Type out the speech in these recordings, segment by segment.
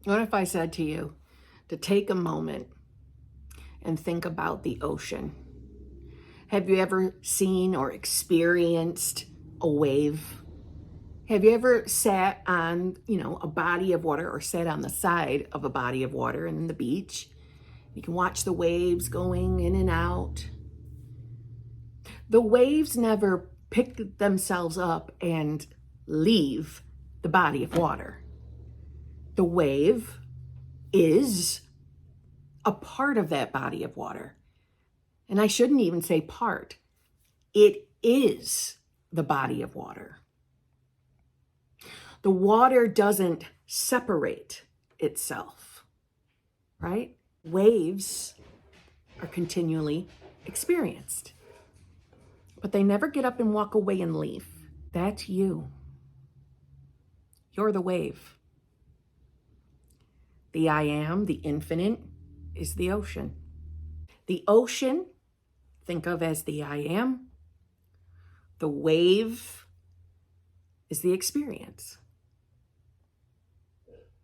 What if I said to you to take a moment and think about the ocean? Have you ever seen or experienced a wave? Have you ever sat on, a body of water or sat on the side of a body of water in the beach? You can watch the waves going in and out. The waves never pick themselves up and leave the body of water. The wave is a part of that body of water. And I shouldn't even say part. It is the body of water. The water doesn't separate itself, right? Waves are continually experienced, but they never get up and walk away and leave. That's you. You're the wave. The I am, the infinite, is the ocean. The ocean, think of as the I am. The wave is the experience.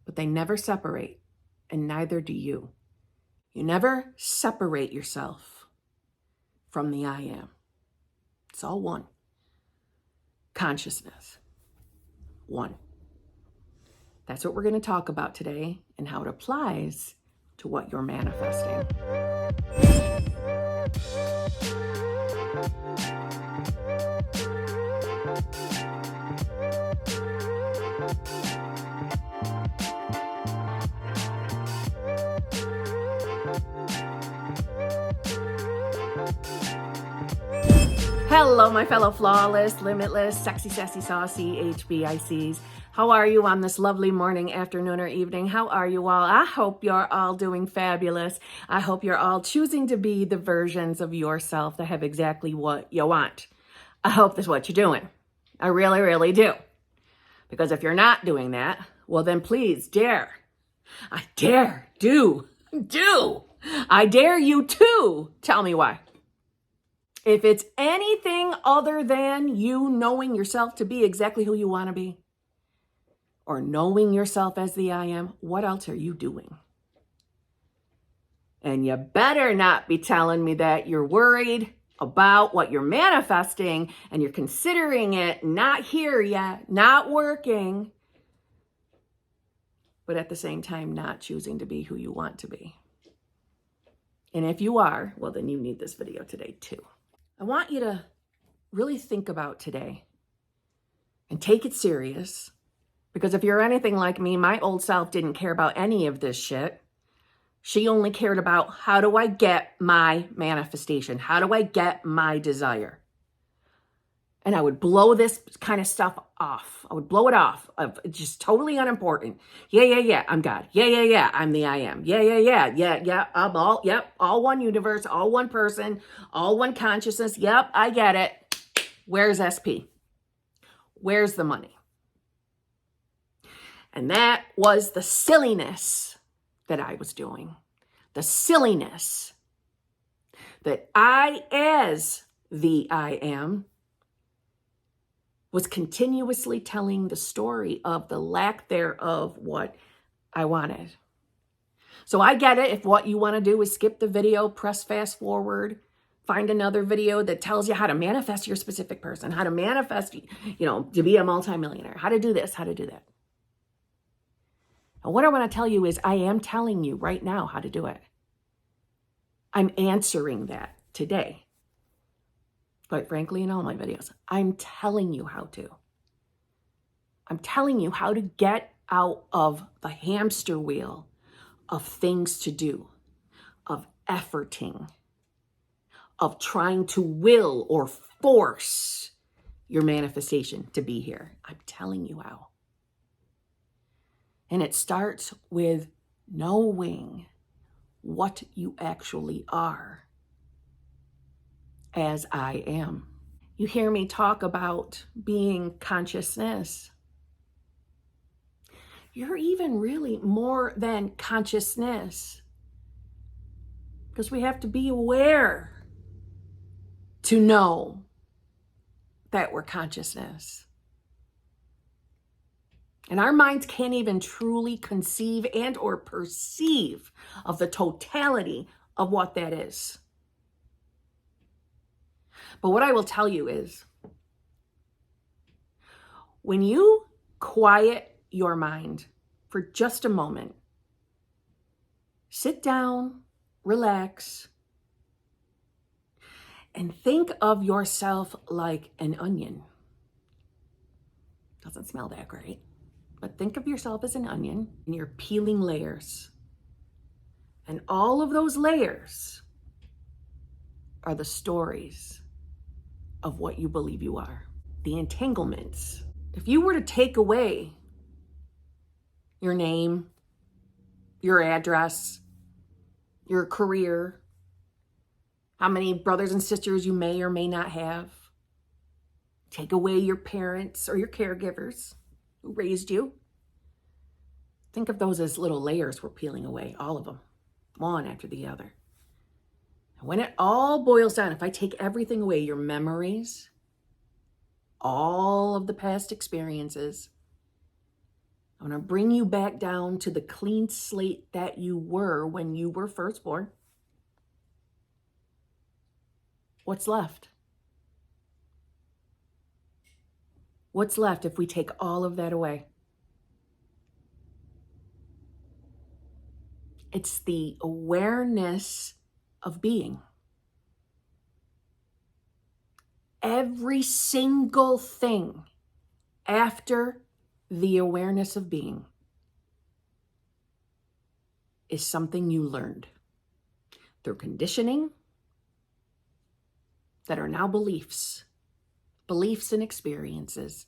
But they never separate, and neither do you. You never separate yourself from the I am. It's all one. Consciousness. One. That's what we're going to talk about today and how it applies to what you're manifesting. Hello, my fellow flawless, limitless, sexy, sassy, saucy HBICs. How are you on this lovely morning, afternoon, or evening? How are you all? I hope you're all doing fabulous. I hope you're all choosing to be the versions of yourself that have exactly what you want. I hope that's what you're doing. I really, really do. Because if you're not doing that, well then please dare. I dare, do. I dare you to tell me why. If it's anything other than you knowing yourself to be exactly who you want to be, or knowing yourself as the I am, what else are you doing? And you better not be telling me that you're worried about what you're manifesting and you're considering it not here yet, not working, but at the same time not choosing to be who you want to be. And if you are, well, then you need this video today too. I want you to really think about today and take it serious, because if you're anything like me, my old self didn't care about any of this shit. She only cared about, how do I get my manifestation? How do I get my desire? And I would blow this kind of stuff off. I would blow it off of just totally unimportant. Yeah, I'm God. Yeah, I'm the I am. Yeah, I'm all one universe, all one person, all one consciousness. Yep, I get it. Where's SP? Where's the money? And that was the silliness that I was doing. The silliness that I, as the I am, was continuously telling the story of the lack thereof what I wanted. So I get it if what you want to do is skip the video, press fast forward, find another video that tells you how to manifest your specific person, how to manifest, to be a multimillionaire, how to do this, how to do that. And what I want to tell you is I am telling you right now how to do it. I'm answering that today. Quite frankly, in all my videos, I'm telling you how to. I'm telling you how to get out of the hamster wheel of things to do, of efforting, of trying to will or force your manifestation to be here. I'm telling you how. And it starts with knowing what you actually are as I am. You hear me talk about being consciousness. You're even really more than consciousness, because we have to be aware to know that we're consciousness. And our minds can't even truly conceive and or perceive of the totality of what that is. But what I will tell you is, when you quiet your mind for just a moment, sit down, relax, and think of yourself like an onion. Doesn't smell that great, but think of yourself as an onion and you're peeling layers. And all of those layers are the stories of what you believe you are, the entanglements. If you were to take away your name, your address, your career, how many brothers and sisters you may or may not have, take away your parents or your caregivers who raised you, think of those as little layers we're peeling away, all of them, one after the other. And when it all boils down, if I take everything away, your memories, all of the past experiences, I'm going to bring you back down to the clean slate that you were when you were first born. What's left? What's left if we take all of that away? It's the awareness of being. Every single thing after the awareness of being is something you learned through conditioning that are now beliefs and experiences,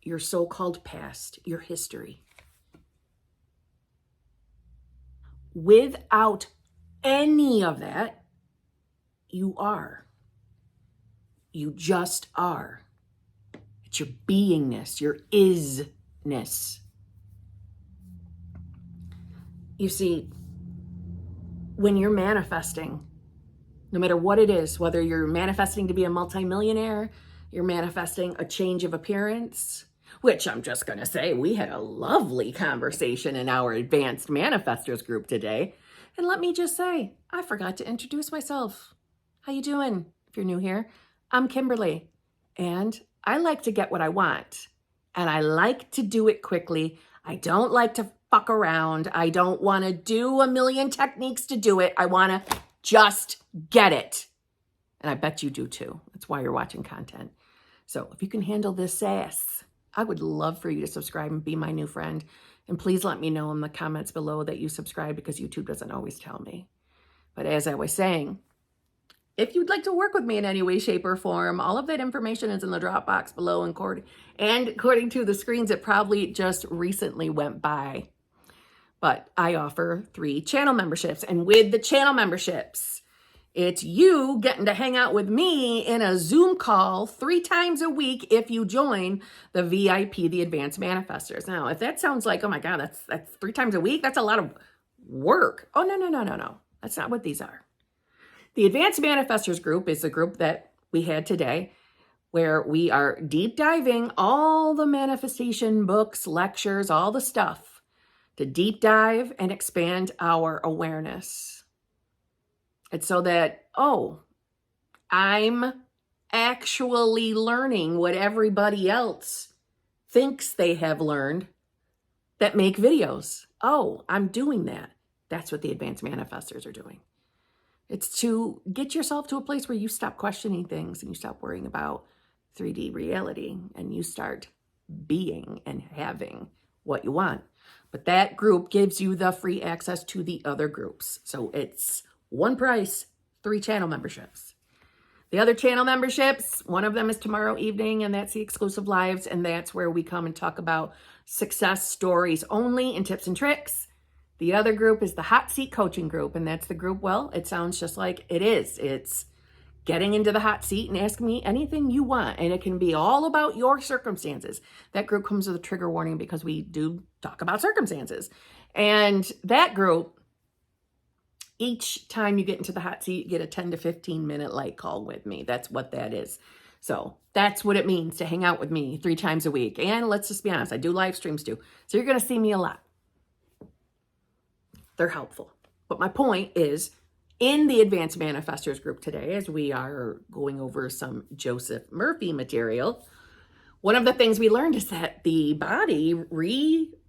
your so-called past, your history. Without any of that, you are. You just are. It's your beingness, your isness. You see, when you're manifesting, no matter what it is, whether you're manifesting to be a multimillionaire, you're manifesting a change of appearance, which I'm just going to say, we had a lovely conversation in our advanced manifestors group today. And let me just say, I forgot to introduce myself. How you doing? If you're new here, I'm Kimberly, and I like to get what I want, and I like to do it quickly. I don't like to fuck around. I don't want to do a million techniques to do it. I want to just get it. And I bet you do too. That's why you're watching content. So if you can handle this sass, I would love for you to subscribe and be my new friend. And please let me know in the comments below that you subscribe, because YouTube doesn't always tell me. But as I was saying, if you'd like to work with me in any way, shape, or form, all of that information is in the drop box below. And according to the screens, it probably just recently went by. But I offer 3 channel memberships. And with the channel memberships, it's you getting to hang out with me in a Zoom call 3 times a week if you join the VIP, the Advanced Manifestors. Now, if that sounds like, oh my God, that's 3 times a week, that's a lot of work. Oh, no. That's not what these are. The Advanced Manifestors group is the group that we had today, where we are deep diving all the manifestation books, lectures, all the stuff to deep dive and expand our awareness. It's so that, I'm actually learning what everybody else thinks they have learned that make videos. I'm doing that. That's what the Advanced Manifestors are doing. It's to get yourself to a place where you stop questioning things and you stop worrying about 3D reality and you start being and having what you want. But that group gives you the free access to the other groups. So it's one price, 3 channel memberships. The other channel memberships, one of them is tomorrow evening, and that's the exclusive lives. And that's where we come and talk about success stories only and tips and tricks. The other group is the hot seat coaching group. And that's the group, well, it sounds just like it is. It's getting into the hot seat and asking me anything you want. And it can be all about your circumstances. That group comes with a trigger warning because we do talk about circumstances. And that group, each time you get into the hot seat, you get a 10 to 15 minute light call with me. That's what that is. So that's what it means to hang out with me 3 times a week. And let's just be honest, I do live streams too. So you're going to see me a lot. They're helpful. But my point is, in the Advanced Manifestors group today, as we are going over some Joseph Murphy material, one of the things we learned is that the body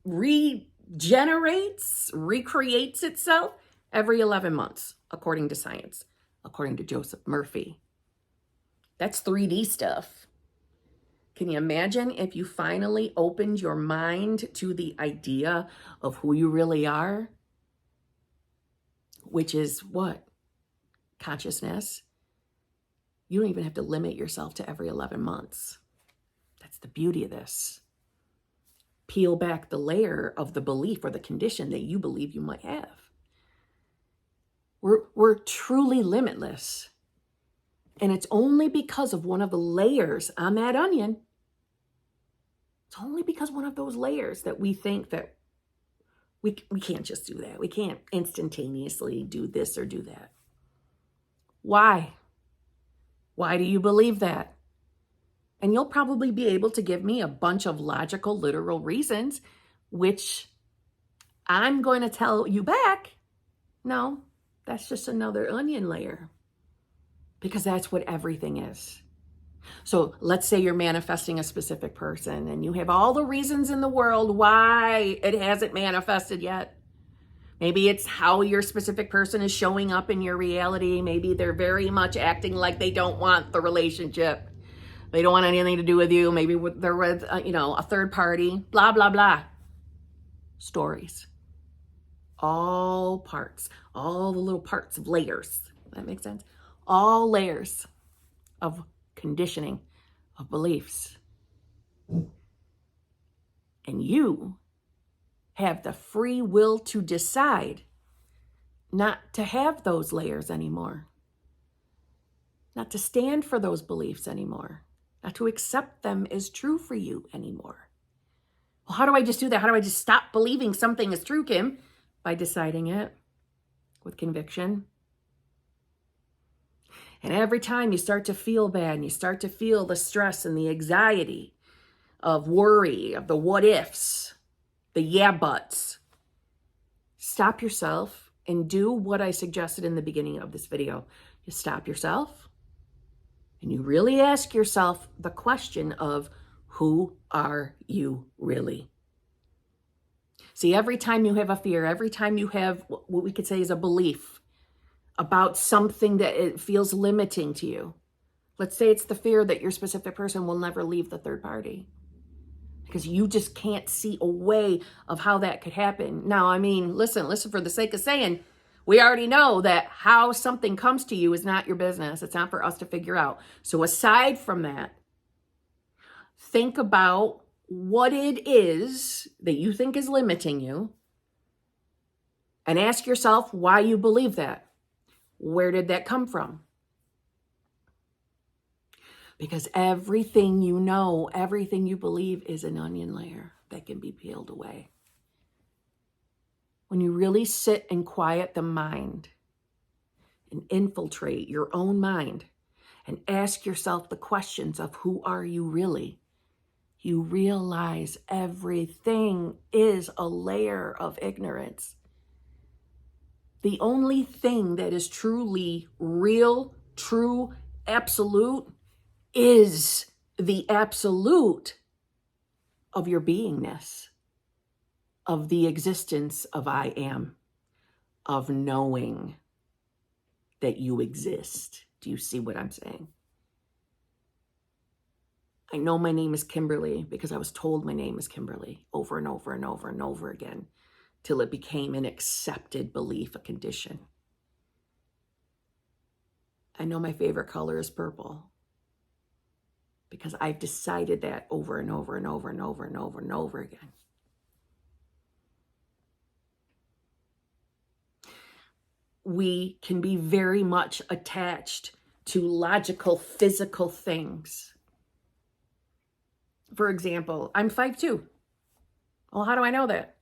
regenerates, recreates itself every 11 months, according to science, according to Joseph Murphy. That's 3D stuff. Can you imagine if you finally opened your mind to the idea of who you really are? Which is what? Consciousness. You don't even have to limit yourself to every 11 months. That's the beauty of this. Peel back the layer of the belief or the condition that you believe you might have. We're truly limitless. And it's only because of one of the layers on that onion. It's only because one of those layers that we think that we can't just do that. We can't instantaneously do this or do that. Why? Why do you believe that? And you'll probably be able to give me a bunch of logical, literal reasons, which I'm going to tell you back, no, that's just another onion layer. Because that's what everything is. So let's say you're manifesting a specific person and you have all the reasons in the world why it hasn't manifested yet. Maybe it's how your specific person is showing up in your reality. Maybe they're very much acting like they don't want the relationship. They don't want anything to do with you. Maybe they're with, a third party, blah, blah, blah. Stories. All parts, all the little parts of layers. That makes sense? All layers of conditioning, of beliefs. And you have the free will to decide not to have those layers anymore. Not to stand for those beliefs anymore. Not to accept them as true for you anymore. Well, how do I just do that? How do I just stop believing something is true, Kim? By deciding it with conviction. And every time you start to feel bad and you start to feel the stress and the anxiety of worry, of the what ifs, the yeah buts, stop yourself and do what I suggested in the beginning of this video. You stop yourself and you really ask yourself the question of, who are you really? See, every time you have a fear, every time you have what we could say is a belief about something that it feels limiting to you. Let's say it's the fear that your specific person will never leave the third party because you just can't see a way of how that could happen. Now, I mean, listen, for the sake of saying, we already know that how something comes to you is not your business. It's not for us to figure out. So aside from that, think about what it is that you think is limiting you and ask yourself why you believe that. Where did that come from? Because everything you know, everything you believe is an onion layer that can be peeled away. When you really sit and quiet the mind and infiltrate your own mind and ask yourself the questions of who are you really, you realize everything is a layer of ignorance. The only thing that is truly real, true, absolute is the absolute of your beingness, of the existence of I am, of knowing that you exist. Do you see what I'm saying? I know my name is Kimberly because I was told my name is Kimberly over and over and over and over again till it became an accepted belief, a condition. I know my favorite color is purple because I've decided that over and over and over and over and over and over again. We can be very much attached to logical, physical things. For example, I'm 5'2". Well, how do I know that?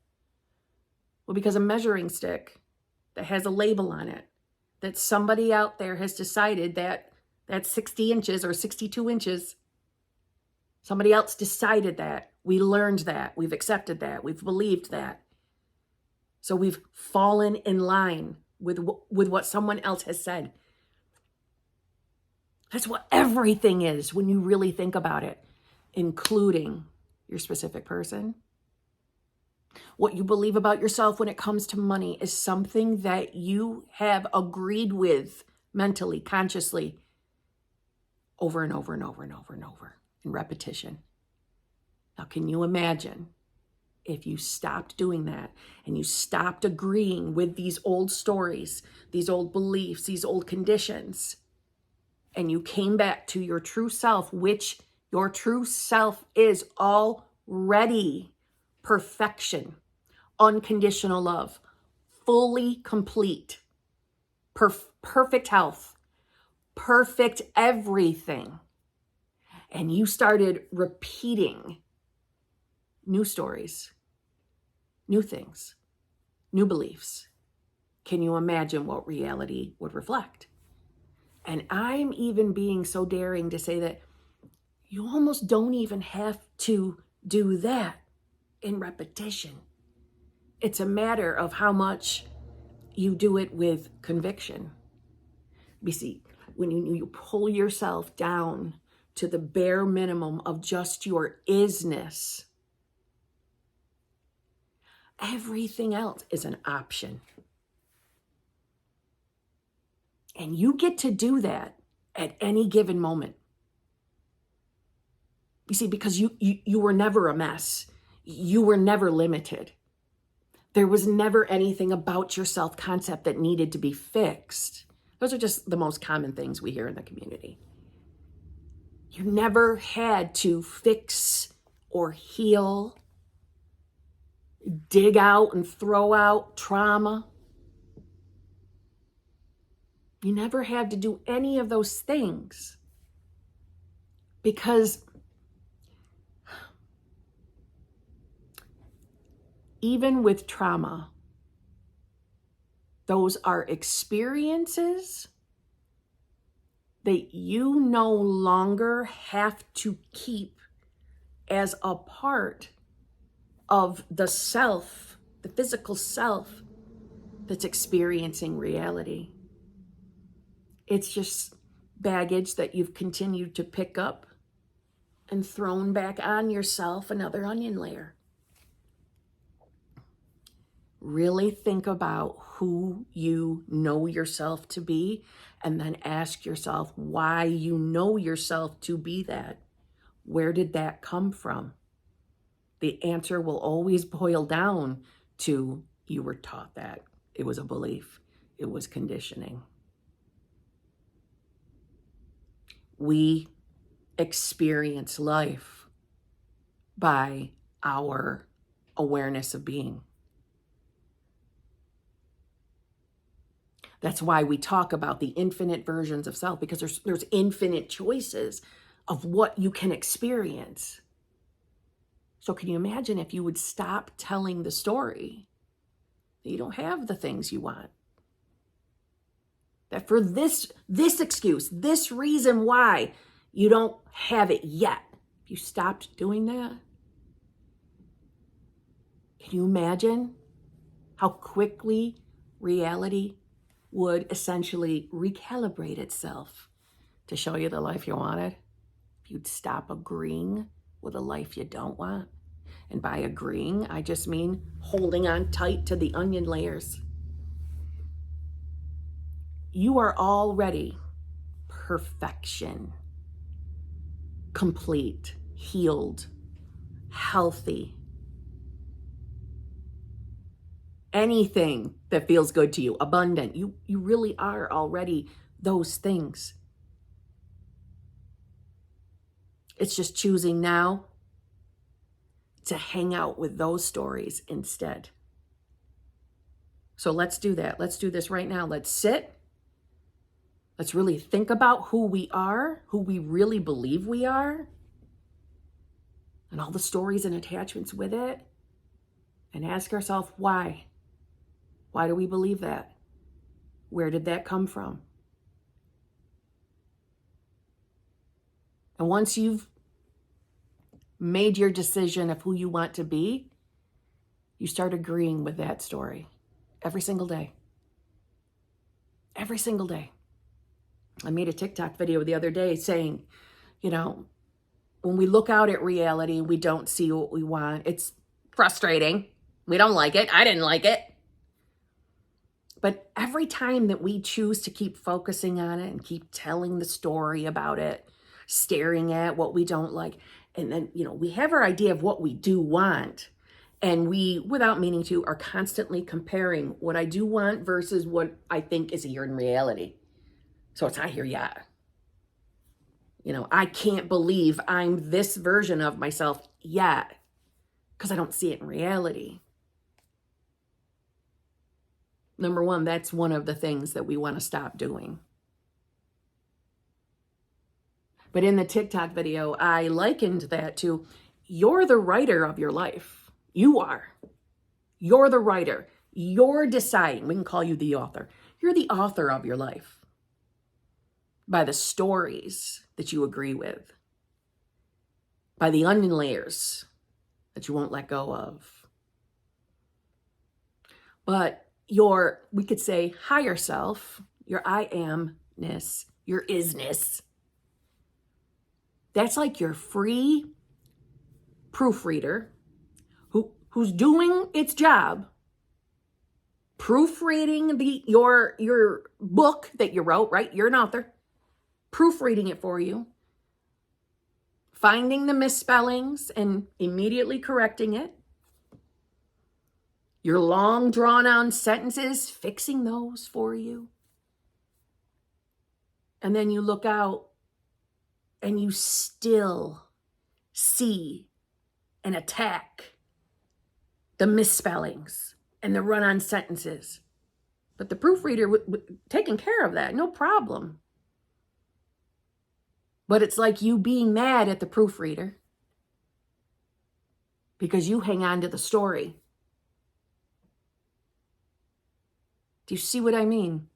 Well, because a measuring stick that has a label on it, that somebody out there has decided that That's 60 inches or 62 inches. Somebody else decided that. We learned that. We've accepted that. We've believed that. So we've fallen in line with what someone else has said. That's what everything is when you really think about it, including your specific person. What you believe about yourself when it comes to money is something that you have agreed with mentally, consciously, over and over and over and over and over in repetition. Now, can you imagine if you stopped doing that and you stopped agreeing with these old stories, these old beliefs, these old conditions, and you came back to your true self, which your true self is already perfection, unconditional love, fully complete, perfect health, perfect everything. And you started repeating new stories, new things, new beliefs. Can you imagine what reality would reflect? And I'm even being so daring to say that you almost don't even have to do that in repetition. It's a matter of how much you do it with conviction. You see, when you pull yourself down to the bare minimum of just your isness, everything else is an option. And you get to do that at any given moment. You see, because you were never a mess. You were never limited. There was never anything about your self-concept that needed to be fixed. Those are just the most common things we hear in the community. You never had to fix or heal, dig out and throw out trauma. You never had to do any of those things because even with trauma, those are experiences that you no longer have to keep as a part of the self, the physical self that's experiencing reality. It's just baggage that you've continued to pick up and thrown back on yourself, another onion layer. Really think about who you know yourself to be, and then ask yourself why you know yourself to be that. Where did that come from? The answer will always boil down to you were taught that. It was a belief. It was conditioning. We experience life by our awareness of being. That's why we talk about the infinite versions of self, because there's infinite choices of what you can experience. So can you imagine if you would stop telling the story that you don't have the things you want? That for this excuse, this reason why you don't have it yet, if you stopped doing that, can you imagine how quickly reality would essentially recalibrate itself to show you the life you wanted? If you'd stop agreeing with a life you don't want. And by agreeing, I just mean holding on tight to the onion layers. You are already perfection, complete, healed, healthy. Anything that feels good to you, abundant. You really are already those things. It's just choosing now to hang out with those stories instead. So let's do that. Let's do this right now. Let's sit. Let's really think about who we are, who we really believe we are, and all the stories and attachments with it, and ask ourselves why. Why do we believe that? Where did that come from? And once you've made your decision of who you want to be, you start agreeing with that story every single day. Every single day. I made a TikTok video the other day saying, when we look out at reality, we don't see what we want. It's frustrating. We don't like it. I didn't like it. But every time that we choose to keep focusing on it and keep telling the story about it, staring at what we don't like, and then, we have our idea of what we do want, and we, without meaning to, are constantly comparing what I do want versus what I think is here in reality. So it's not here yet. I can't believe I'm this version of myself yet because I don't see it in reality. Number one, that's one of the things that we want to stop doing. But in the TikTok video, I likened that to, you're the writer of your life. You are. You're the writer. You're deciding. We can call you the author. You're the author of your life by the stories that you agree with, by the onion layers that you won't let go of. But your, we could say, higher self, your I amness, your isness, that's like your free proofreader who's doing its job, proofreading your book that you wrote, right? You're an author, proofreading it for you, finding the misspellings and immediately correcting it. Your long drawn-out sentences, fixing those for you. And then you look out and you still see and attack the misspellings and the run-on sentences. But the proofreader taking care of that, no problem. But it's like you being mad at the proofreader because you hang on to the story. Do you see what I mean?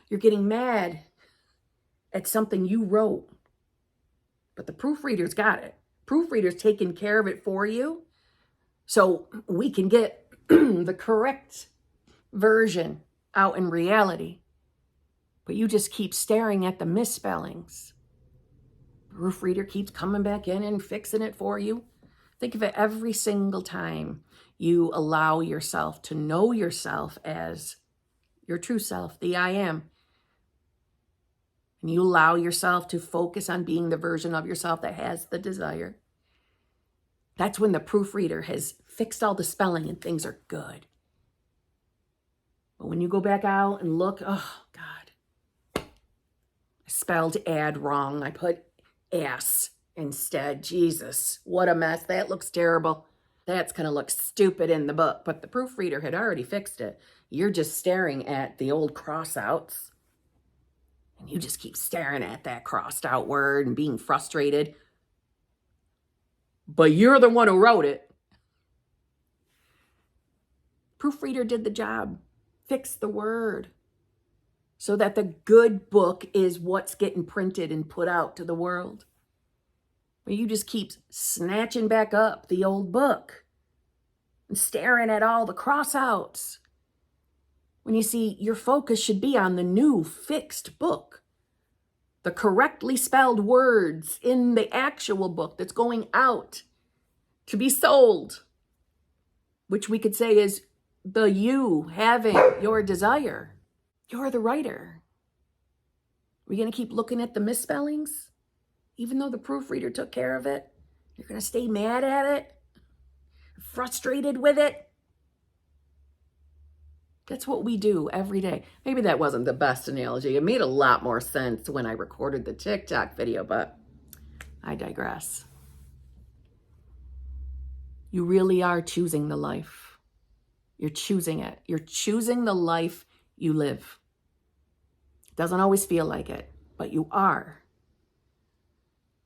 You're getting mad at something you wrote, but the proofreader's got it. Proofreader's taking care of it for you, so we can get the correct version out in reality. But you just keep staring at the misspellings. Proofreader keeps coming back in and fixing it for you. Think of it every single time you allow yourself to know yourself as your true self, the I am. And you allow yourself to focus on being the version of yourself that has the desire. That's when the proofreader has fixed all the spelling and things are good. But when you go back out and look, oh God, I spelled add wrong. I put ass instead. Jesus, what a mess. That looks terrible. That's going to look stupid in the book. But the proofreader had already fixed it. You're just staring at the old cross-outs. And you just keep staring at that crossed out word and being frustrated. But you're the one who wrote it. Proofreader did the job. Fixed the word. So that the good book is what's getting printed and put out to the world. But you just keep snatching back up the old book and staring at all the cross-outs. When you see your focus should be on the new fixed book, the correctly spelled words in the actual book that's going out to be sold, which we could say is the you having your desire. You're the writer. We're going to keep looking at the misspellings, even though the proofreader took care of it. You're going to stay mad at it, frustrated with it. That's what we do every day. Maybe that wasn't the best analogy. It made a lot more sense when I recorded the TikTok video, but I digress. You really are choosing the life. You're choosing it. You're choosing the life you live. It doesn't always feel like it, but you are.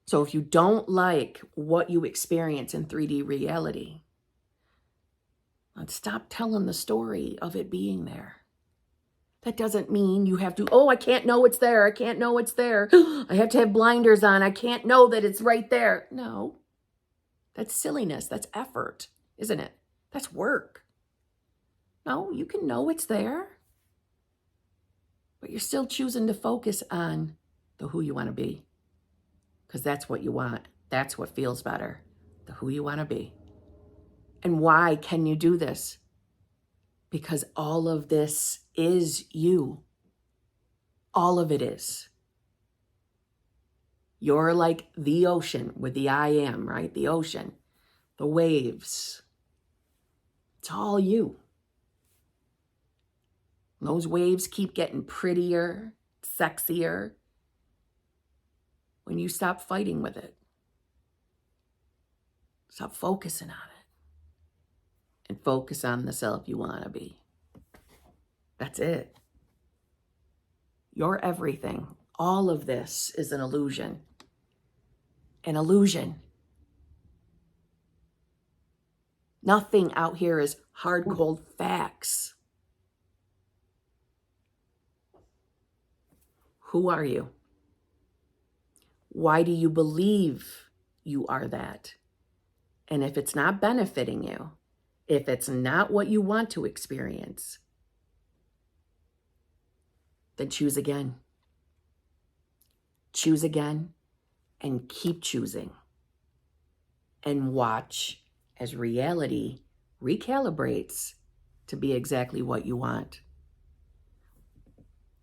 So if you don't like what you experience in 3D reality, let's stop telling the story of it being there. That doesn't mean you have to, oh, I can't know it's there. I can't know it's there. I have to have blinders on. I can't know that it's right there. No, that's silliness. That's effort, isn't it? That's work. No, you can know it's there, but you're still choosing to focus on the who you want to be, because that's what you want. That's what feels better, the who you want to be. And why can you do this? Because all of this is you. All of it is. You're like the ocean with the I am, right? The ocean, the waves. It's all you. Those waves keep getting prettier, sexier, when you stop fighting with it. Stop focusing on it. And focus on the self you want to be. That's it. You're everything. All of this is an illusion. An illusion. Nothing out here is hard, cold facts. Who are you? Why do you believe you are that? And if it's not benefiting you, if it's not what you want to experience, then choose again. Choose again and keep choosing. And watch as reality recalibrates to be exactly what you want.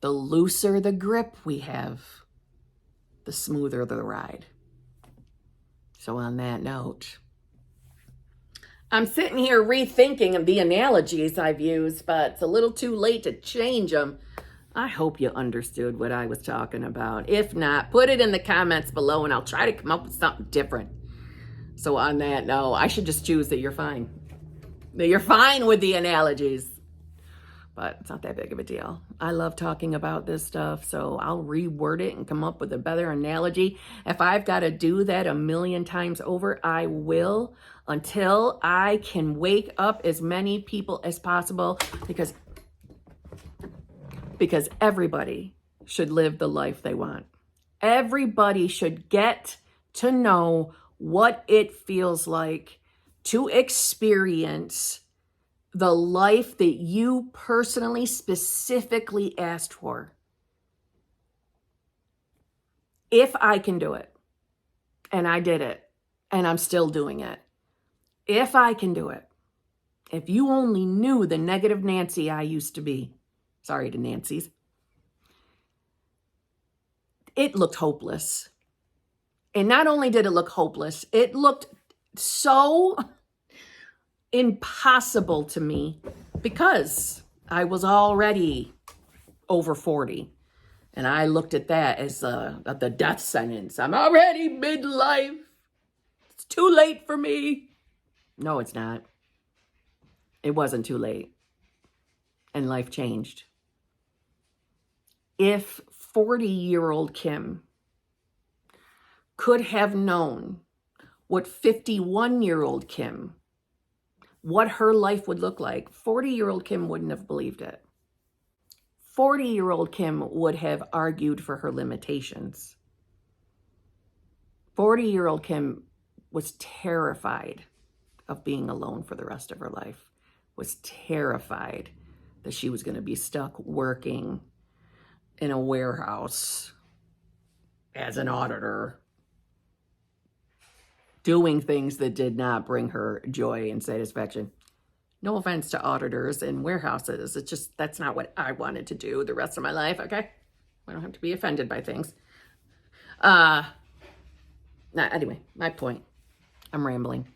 The looser the grip we have, the smoother the ride. So on that note, I'm sitting here rethinking the analogies I've used, but it's a little too late to change them. I hope you understood what I was talking about. If not, put it in the comments below and I'll try to come up with something different. So on that note, I should just choose that you're fine. That you're fine with the analogies. But it's not that big of a deal. I love talking about this stuff, so I'll reword it and come up with a better analogy. If I've got to do that 1,000,000 times over, I will, until I can wake up as many people as possible, because everybody should live the life they want. Everybody should get to know what it feels like to experience the life that you personally, specifically asked for. If I can do it, and I did it, and I'm still doing it. If I can do it, if you only knew the negative Nancy I used to be, sorry to Nancy's, it looked hopeless. And not only did it look hopeless, it looked so impossible to me because I was already over 40. And I looked at that as the death sentence. I'm already midlife. It's too late for me. No, it's not. It wasn't too late. And life changed. If 40-year-old Kim could have known what 51-year-old Kim, what her life would look like, 40-year-old Kim wouldn't have believed it. 40-year-old Kim would have argued for her limitations. 40-year-old Kim was terrified of being alone for the rest of her life, was terrified that she was going to be stuck working in a warehouse as an auditor, doing things that did not bring her joy and satisfaction. No offense to auditors and warehouses. It's just, that's not what I wanted to do the rest of my life, okay? I don't have to be offended by things. Anyway, my point. I'm rambling.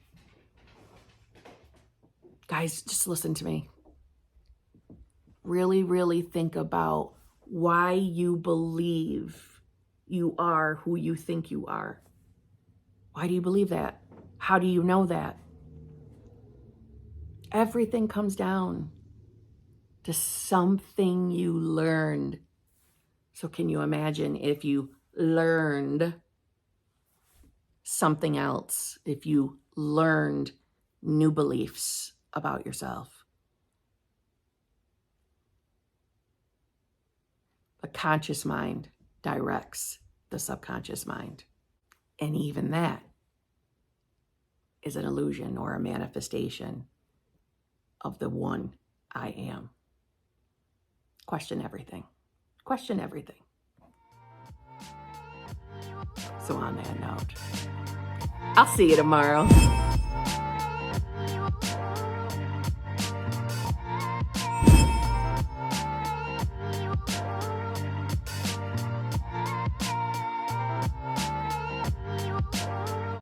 Guys, just listen to me. Really, really think about why you believe you are who you think you are. Why do you believe that? How do you know that? Everything comes down to something you learned. So can you imagine if you learned something else, if you learned new beliefs about yourself? conscious mind directs the subconscious mind. And even that is an illusion or a manifestation of the one I am. Question everything. Question everything. So on that note, I'll see you tomorrow.